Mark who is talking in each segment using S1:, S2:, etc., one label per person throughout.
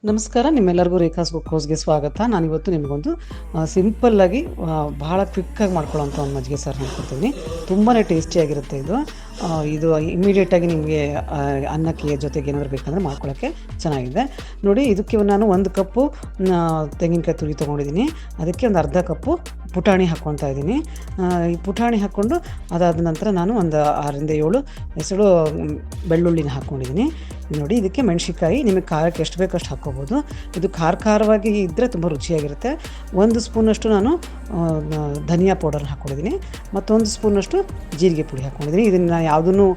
S1: ನಮಸ್ಕಾರ, ನಿಮ್ಮೆಲ್ಲರಿಗೂ ರೇಖಾಸ್ ಕುಕ್ಹೌಸ್ಗೆ ಸ್ವಾಗತ. ನಾನಿವತ್ತು ನಿಮಗೊಂದು ಸಿಂಪಲ್ಲಾಗಿ ಭಾಳ ಕ್ವಿಕ್ಕಾಗಿ ಮಾಡ್ಕೊಳ್ಳೋಂಥ ಒಂದು ಮಜ್ಜಿಗೆ ಸಾರು ಹೇಳ್ಕೊಡ್ತೀನಿ. ತುಂಬಾ ಟೇಸ್ಟಿಯಾಗಿರುತ್ತೆ ಇದು ಇಮಿಡಿಯೇಟಾಗಿ ನಿಮಗೆ ಅನ್ನಕ್ಕೆ ಜೊತೆಗೆ ಏನಾದರೂ ಬೇಕಂದರೆ ಮಾಡ್ಕೊಳ್ಳೋಕ್ಕೆ ಚೆನ್ನಾಗಿದೆ. ನೋಡಿ, ಇದಕ್ಕೆ ನಾನು 1 ಕಪ್ಪು ತೆಂಗಿನಕಾಯಿ ತುರಿ ತೊಗೊಂಡಿದ್ದೀನಿ. ಅದಕ್ಕೆ ಒಂದು ಅರ್ಧ ಕಪ್ಪು ಪುಟಾಣಿ ಹಾಕ್ಕೊತಾ ಇದ್ದೀನಿ. ಈ ಪುಟಾಣಿ ಹಾಕ್ಕೊಂಡು ಅದಾದ ನಂತರ ನಾನು ಒಂದು 6ರಿಂದ 7 ಹೆಸರು ಬೆಳ್ಳುಳ್ಳಿನ ಹಾಕ್ಕೊಂಡಿದ್ದೀನಿ. ನೋಡಿ, ಇದಕ್ಕೆ ಮೆಣಸಿನ್ಕಾಯಿ ನಿಮಗೆ ಖಾರಕ್ಕೆ ಎಷ್ಟು ಬೇಕೋ ಅಷ್ಟು ಹಾಕ್ಕೋಬೋದು. ಇದು ಖಾರವಾಗಿ ಇದ್ದರೆ ತುಂಬ ರುಚಿಯಾಗಿರುತ್ತೆ. 1 ಸ್ಪೂನಷ್ಟು ನಾನು ಧನಿಯಾ ಪೌಡರ್ ಹಾಕ್ಕೊಂಡಿದ್ದೀನಿ ಮತ್ತು 1 ಸ್ಪೂನಷ್ಟು ಜೀರಿಗೆ ಪುಡಿ ಹಾಕ್ಕೊಂಡಿದ್ದೀನಿ. ಇದನ್ನು ಯಾವುದನ್ನು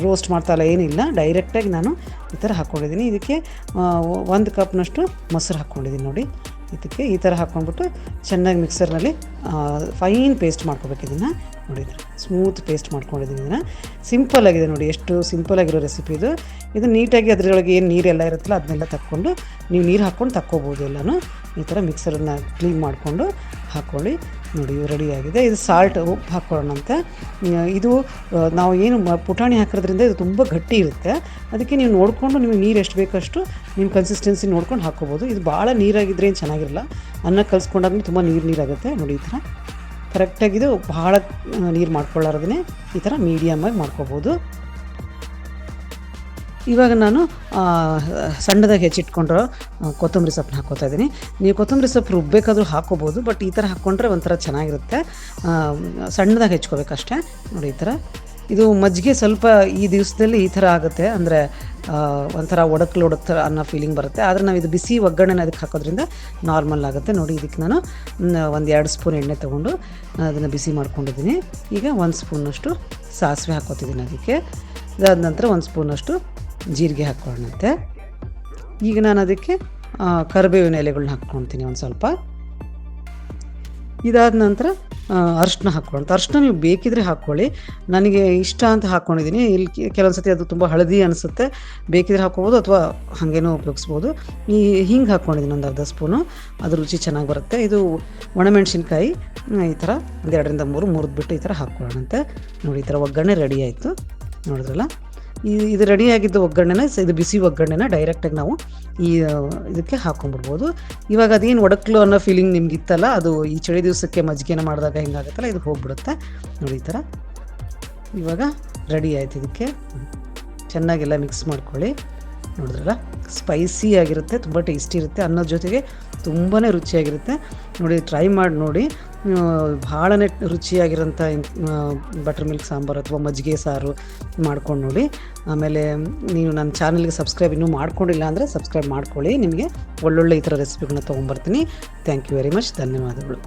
S1: ರೋಸ್ಟ್ ಮಾಡ್ತಾಯಿಲ್ಲ, ಏನಿಲ್ಲ, ಡೈರೆಕ್ಟಾಗಿ ನಾನು ಈ ಥರ ಹಾಕ್ಕೊಂಡಿದ್ದೀನಿ. ಇದಕ್ಕೆ 1 ಕಪ್ನಷ್ಟು ಮೊಸರು ಹಾಕ್ಕೊಂಡಿದ್ದೀನಿ. ನೋಡಿ, ಇದಕ್ಕೆ ಈ ಥರ ಹಾಕ್ಕೊಂಡ್ಬಿಟ್ಟು ಚೆನ್ನಾಗಿ ಮಿಕ್ಸರ್ನಲ್ಲಿ ಫೈನ್ ಪೇಸ್ಟ್ ಮಾಡ್ಕೋಬೇಕು. ಇದನ್ನು ನೋಡಿದರೆ ಸ್ಮೂತ್ ಪೇಸ್ಟ್ ಮಾಡ್ಕೊಂಡಿದ್ದೀನಿ. ಇದನ್ನು ಸಿಂಪಲ್ಲಾಗಿದೆ ನೋಡಿ, ಎಷ್ಟು ಸಿಂಪಲ್ಲಾಗಿರೋ ರೆಸಿಪಿ ಇದು. ನೀಟಾಗಿ ಅದರೊಳಗೆ ಏನು ನೀರೆಲ್ಲ ಇರುತ್ತಲ್ಲ ಅದನ್ನೆಲ್ಲ ತಕ್ಕೊಂಡು ನೀವು ನೀರು ಹಾಕ್ಕೊಂಡು ತಕ್ಕೋಬೋದು. ಎಲ್ಲನೂ ಈ ಥರ ಮಿಕ್ಸರನ್ನು ಕ್ಲೀನ್ ಮಾಡಿಕೊಂಡು ಹಾಕ್ಕೊಳ್ಳಿ. ನೋಡಿ, ರೆಡಿಯಾಗಿದೆ. ಇದು ಸಾಲ್ಟ್, ಉಪ್ಪು ಹಾಕ್ಕೊಳ್ಳೋಣಂತೆ. ಇದು ನಾವು ಏನು ಪುಟಾಣಿ ಹಾಕೋದ್ರಿಂದ ಇದು ತುಂಬ ಗಟ್ಟಿ ಇರುತ್ತೆ. ಅದಕ್ಕೆ ನೀವು ನೋಡಿಕೊಂಡು ನಿಮಗೆ ನೀರು ಎಷ್ಟು ಬೇಕಷ್ಟು ನಿಮ್ಮ ಕನ್ಸಿಸ್ಟೆನ್ಸಿ ನೋಡ್ಕೊಂಡು ಹಾಕ್ಕೋಬೋದು. ಇದು ಭಾಳ ನೀರಾಗಿದ್ದರೆ ಏನು ಚೆನ್ನಾಗಿರಲ್ಲ. ಅನ್ನ ಕಲಿಸ್ಕೊಂಡಾದ್ಮೇಲೆ ತುಂಬ ನೀರಾಗುತ್ತೆ. ನೋಡಿ, ಈ ಥರ ಕರೆಕ್ಟಾಗಿದು. ಭಾಳ ನೀರು ಮಾಡ್ಕೊಳ್ಳಾರ್ದೇ ಈ ಥರ ಮೀಡಿಯಮ್ಮಾಗಿ ಮಾಡ್ಕೋಬೋದು. ಇವಾಗ ನಾನು ಸಣ್ಣದಾಗಿ ಹೆಚ್ಚಿಟ್ಕೊಂಡಿರೋ ಕೊತ್ತಂಬರಿ ಸೊಪ್ಪನ್ನ ಹಾಕ್ಕೋತಾ ಇದ್ದೀನಿ. ನೀವು ಕೊತ್ತಂಬರಿ ಸೊಪ್ಪು ರುಬ್ಬೇಕಾದ್ರೂ ಹಾಕ್ಕೋಬೋದು, ಬಟ್ ಈ ಥರ ಹಾಕ್ಕೊಂಡ್ರೆ ಒಂಥರ ಚೆನ್ನಾಗಿರುತ್ತೆ. ಸಣ್ಣದಾಗಿ ಹೆಚ್ಕೋಬೇಕಷ್ಟೇ. ನೋಡಿ, ಈ ಥರ. ಇದು ಮಜ್ಜಿಗೆ ಸ್ವಲ್ಪ ಈ ದಿವಸದಲ್ಲಿ ಈ ಥರ ಆಗುತ್ತೆ, ಅಂದರೆ ಒಂಥರ ಒಡಕ್ ಥರ ಅನ್ನೋ ಫೀಲಿಂಗ್ ಬರುತ್ತೆ. ಆದರೆ ನಾವು ಇದು ಬಿಸಿ ಒಗ್ಗರಣೆನ ಅದಕ್ಕೆ ಹಾಕೋದ್ರಿಂದ ನಾರ್ಮಲ್ ಆಗುತ್ತೆ. ನೋಡಿ, ಇದಕ್ಕೆ ನಾನು 1-2 ಸ್ಪೂನ್ ಎಣ್ಣೆ ತೊಗೊಂಡು ಅದನ್ನು ಬಿಸಿ ಮಾಡ್ಕೊಂಡಿದ್ದೀನಿ. ಈಗ 1 ಸ್ಪೂನಷ್ಟು ಸಾಸಿವೆ ಹಾಕ್ಕೋತಿದ್ದೀನಿ ಅದಕ್ಕೆ. ಅದಾದ ನಂತರ 1 ಸ್ಪೂನಷ್ಟು ಜೀರಿಗೆ ಹಾಕ್ಕೊಳ್ಳೋಣಂತೆ. ಈಗ ನಾನು ಅದಕ್ಕೆ ಕರಿಬೇವಿನ ಎಲೆಗಳನ್ನ ಹಾಕ್ಕೊಳ್ತೀನಿ ಒಂದು ಸ್ವಲ್ಪ. ಇದಾದ ನಂತರ ಅರಿಶಿನ ಹಾಕ್ಕೊಳ್ಳೋಂಥ. ಅರಿಶಿನ ನೀವು ಬೇಕಿದ್ರೆ ಹಾಕ್ಕೊಳ್ಳಿ, ನನಗೆ ಇಷ್ಟ ಅಂತ ಹಾಕ್ಕೊಂಡಿದ್ದೀನಿ. ಇಲ್ಲಿ ಕೆಲವೊಂದು ಸತಿ ಅದು ತುಂಬ ಹಳದಿ ಅನಿಸುತ್ತೆ, ಬೇಕಿದ್ರೆ ಹಾಕ್ಕೋಬೋದು ಅಥವಾ ಹಾಗೇನೂ ಉಪಯೋಗಿಸ್ಬೋದು. ಈ ಹಿಂಗೆ ಹಾಕ್ಕೊಂಡಿದ್ದೀನಿ ಒಂದು ಅರ್ಧ ಸ್ಪೂನು, ಅದು ರುಚಿ ಚೆನ್ನಾಗಿ ಬರುತ್ತೆ. ಇದು ಒಣಮೆಣ್ಸಿನ್ಕಾಯಿ ಈ ಥರ 2-3 ಮುರಿದ್ಬಿಟ್ಟು ಈ ಥರ ಹಾಕ್ಕೊಳ್ಳೋಣಂತೆ. ನೋಡಿ, ಈ ಥರ ಒಗ್ಗರಣೆ ರೆಡಿ ಆಯಿತು. ನೋಡಿದ್ರಲ್ಲ, ಇದು ರೆಡಿಯಾಗಿದ್ದು ಒಗ್ಗರಣೆನ, ಇದು ಬಿಸಿ ಒಗ್ಗರಣೆನ ಡೈರೆಕ್ಟಾಗಿ ನಾವು ಇದಕ್ಕೆ ಹಾಕ್ಕೊಂಡ್ಬಿಡ್ಬೋದು. ಇವಾಗ ಅದೇನು ಒಡಕ್ಲು ಅನ್ನೋ ಫೀಲಿಂಗ್ ನಿಮ್ಗಿತ್ತಲ್ಲ, ಅದು ಈ ಚಳಿ ದಿವಸಕ್ಕೆ ಮಜ್ಜಿಗೆನ ಮಾಡಿದಾಗ ಹಿಂಗಾಗುತ್ತಲ್ಲ, ಇದು ಹೋಗ್ಬಿಡುತ್ತೆ. ನೋಡಿ, ಈ ಥರ ಇವಾಗ ರೆಡಿ ಆಯ್ತು. ಇದಕ್ಕೆ ಚೆನ್ನಾಗೆಲ್ಲ ಮಿಕ್ಸ್ ಮಾಡ್ಕೊಳ್ಳಿ. ನೋಡಿದ್ರಲ್ಲ, ಸ್ಪೈಸಿ ಆಗಿರುತ್ತೆ, ತುಂಬ ಟೇಸ್ಟಿ ಇರುತ್ತೆ. ಅನ್ನೋದ್ರ ಜೊತೆಗೆ ತುಂಬಾ ರುಚಿಯಾಗಿರುತ್ತೆ. ನೋಡಿ, ಟ್ರೈ ಮಾಡಿ ನೋಡಿ. ಭಾಳನೇ ರುಚಿಯಾಗಿರೋಂಥ ಬಟರ್ ಮಿಲ್ಕ್ ಸಾಂಬಾರು ಅಥವಾ ಮಜ್ಜಿಗೆ ಸಾರು ಮಾಡ್ಕೊಂಡು ನೋಡಿ. ಆಮೇಲೆ ನೀವು ನನ್ನ ಚಾನಲ್ಗೆ ಸಬ್ಸ್ಕ್ರೈಬ್ ಇನ್ನೂ ಮಾಡ್ಕೊಂಡಿಲ್ಲ ಅಂದರೆ ಸಬ್ಸ್ಕ್ರೈಬ್ ಮಾಡ್ಕೊಳ್ಳಿ. ನಿಮಗೆ ಒಳ್ಳೊಳ್ಳೆ ಈ ಥರ ರೆಸಿಪಿಗಳನ್ನ ತೊಗೊಂಬರ್ತೀನಿ. Thank you very much. ಧನ್ಯವಾದಗಳು.